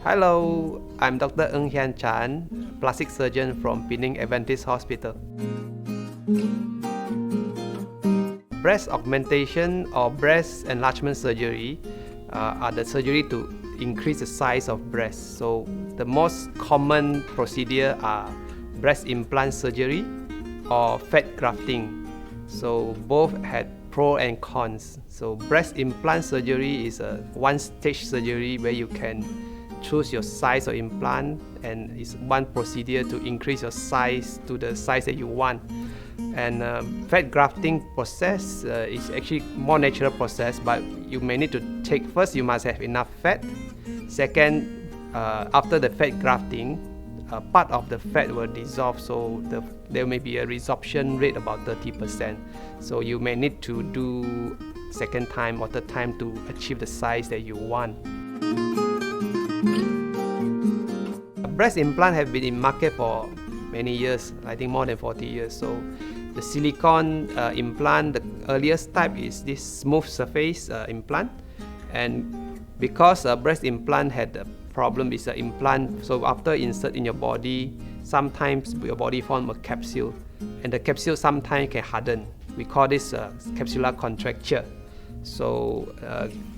Hello, I'm Dr. Ng Hian Chan, plastic surgeon from Penang Adventist Hospital. Breast augmentation or breast enlargement surgery are the surgery to increase the size of breast. So the most common procedure are breast implant surgery or fat grafting. So both had pros and cons. So breast implant surgery is a one-stage surgery where you can choose your size of implant, and it's one procedure to increase your size to the size that you want. And fat grafting process is actually more natural process, but you may need to take, first you must have enough fat. Second, after the fat grafting, part of the fat will dissolve, so there may be a resorption rate about 30%. So you may need to do second time or third time to achieve the size that you want. Breast implant have been in market for many years, I think more than 40 years. So the silicone implant, the earliest type is this smooth surface implant. And because breast implant had the problem is the implant, so after insert in your body, sometimes your body form a capsule, and the capsule sometimes can harden. We call this capsular contracture. So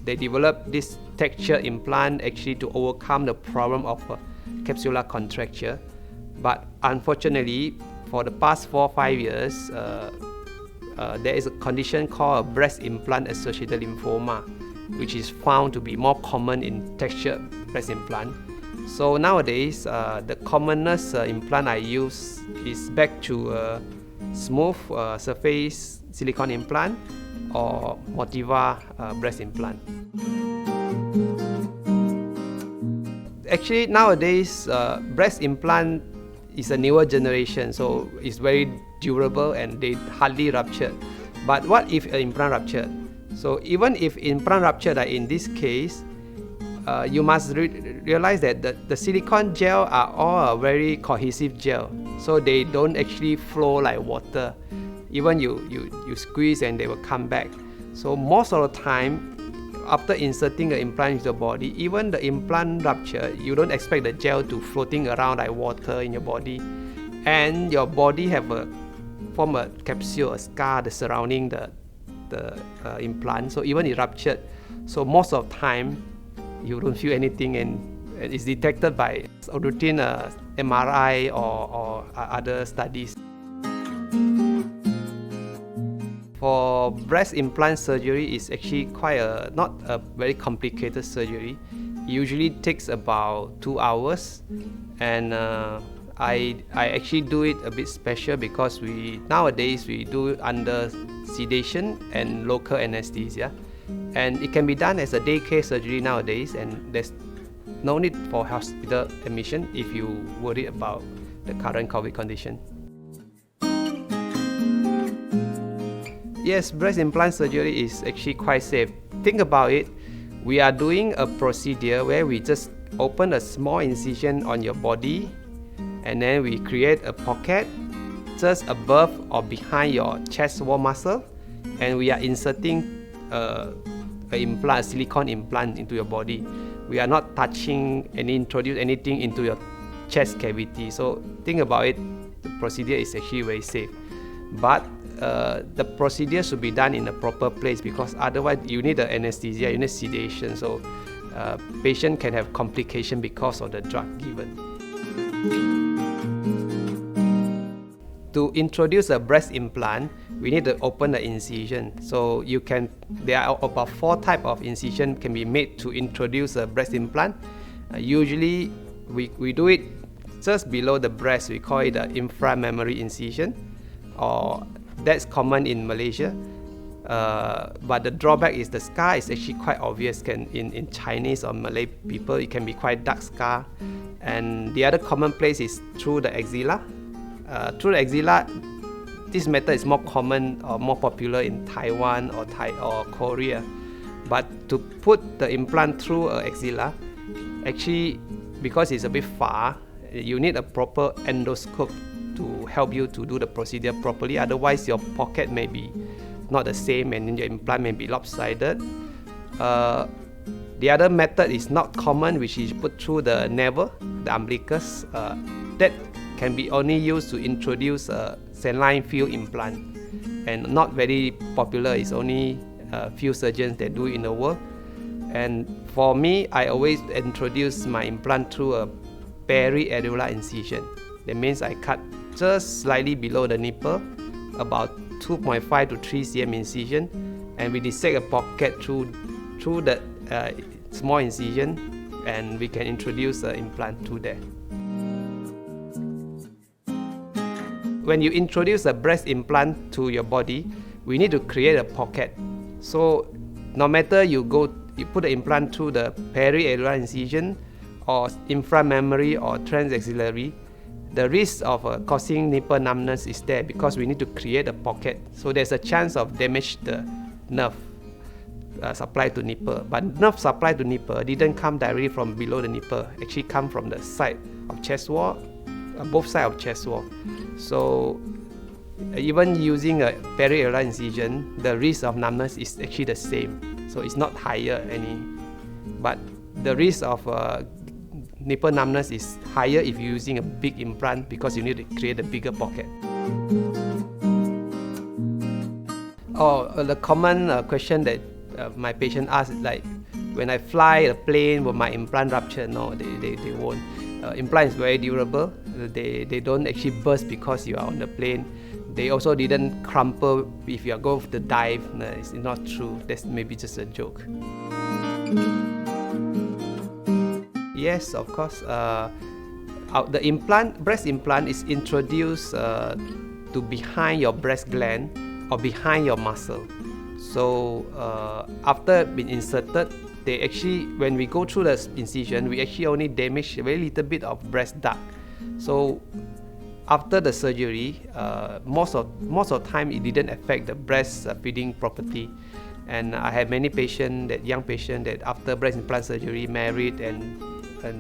they developed this texture implant actually to overcome the problem of capsular contracture. But unfortunately, for the past 4 or 5 years, there is a condition called breast implant associated lymphoma, which is found to be more common in textured breast implant. So nowadays, the commonest implant I use is back to a smooth surface silicone implant or Motiva breast implant. Actually, nowadays, breast implant is a newer generation, so it's very durable and they hardly rupture. But what if an implant ruptured? So even if implant ruptured, like in this case, you must realize that the silicone gel are all a very cohesive gel, so they don't actually flow like water. Even you squeeze and they will come back. So most of the time, after inserting the implant into the body, even the implant rupture, you don't expect the gel to floating around like water in your body, and your body form a capsule, a scar that surrounding the implant. So even it ruptured, so most of the time you don't feel anything, and it's detected by a routine MRI or other studies. For breast implant surgery, is actually not a very complicated surgery. It usually takes about 2 hours, and I actually do it a bit special because nowadays we do it under sedation and local anesthesia, and it can be done as a daycare surgery nowadays, and there's no need for hospital admission if you worry about the current COVID condition. Yes, breast implant surgery is actually quite safe. Think about it. We are doing a procedure where we just open a small incision on your body, and then we create a pocket just above or behind your chest wall muscle, and we are inserting a silicone implant into your body. We are not touching and introduce anything into your chest cavity. So think about it, the procedure is actually very safe. But the procedure should be done in a proper place, because otherwise you need the anesthesia, you need sedation, so patient can have complication because of the drug given. To introduce a breast implant, we need to open the incision. So there are about 4 types of incision can be made to introduce a breast implant. Usually we do it just below the breast. We call it the inframammary incision, or that's common in Malaysia. But the drawback is the scar is actually quite obvious. In Chinese or Malay people, it can be quite dark scar. And the other common place is through the axilla. Through the axilla, this method is more common or more popular in Taiwan or Korea. But to put the implant through an axilla, actually, because it's a bit far, you need a proper endoscope to help you to do the procedure properly. Otherwise, your pocket may be not the same, and your implant may be lopsided. The other method is not common, which is put through the navel, the umbilicus. That can be only used to introduce a saline field implant, and not very popular. It's only a few surgeons that do it in the world. And for me, I always introduce my implant through a periareolar incision. That means I cut just slightly below the nipple, about 2.5 to 3 cm incision, and we dissect a pocket through the small incision, and we can introduce the implant through there. When you introduce a breast implant to your body, we need to create a pocket. So no matter you put the implant through the periareolar incision or inframammary or transaxillary, the risk of causing nipple numbness is there because we need to create a pocket. So there's a chance of damage the nerve supply to nipple. But nerve supply to nipple didn't come directly from below the nipple, actually come from the side of chest wall, both sides of chest wall. So even using a periareolar incision, the risk of numbness is actually the same. So it's not higher but the risk of nipple numbness is higher if you're using a big implant because you need to create a bigger pocket. The common question that my patient asks is like, when I fly a plane, will my implant rupture? No, they won't. Implant is very durable. They don't actually burst because you are on the plane. They also didn't crumple if you are going to dive. No, it's not true. That's maybe just a joke. Yes, of course. The breast implant is introduced to behind your breast gland or behind your muscle. So after being inserted, they actually, when we go through the incision, we actually only damage a very little bit of breast duct. So after the surgery, most of the time it didn't affect the breast feeding property. And I have many young patients that after breast implant surgery married and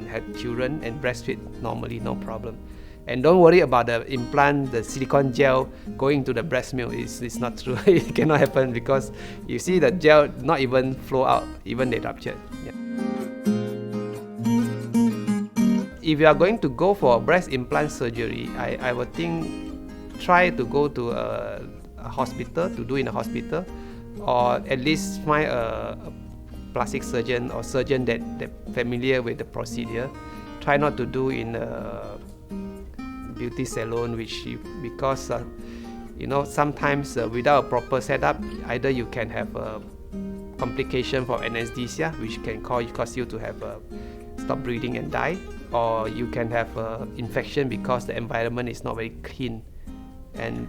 had children and breastfeed normally, no problem. And don't worry about the implant, the silicone gel going to the breast milk. It's not true. It cannot happen because you see the gel not even flow out, even they ruptured. Yeah. If you are going to go for a breast implant surgery, I would try to go to a hospital, to do in a hospital, or at least find a plastic surgeon or surgeon that familiar with the procedure. Try not to do in a beauty salon, because sometimes without a proper setup, either you can have a complication from anesthesia, which can cause you to have stop breathing and die, or you can have infection because the environment is not very clean. And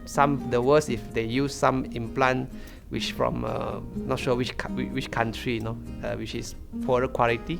the worst if they use some implant which from not sure which country, which is poorer quality,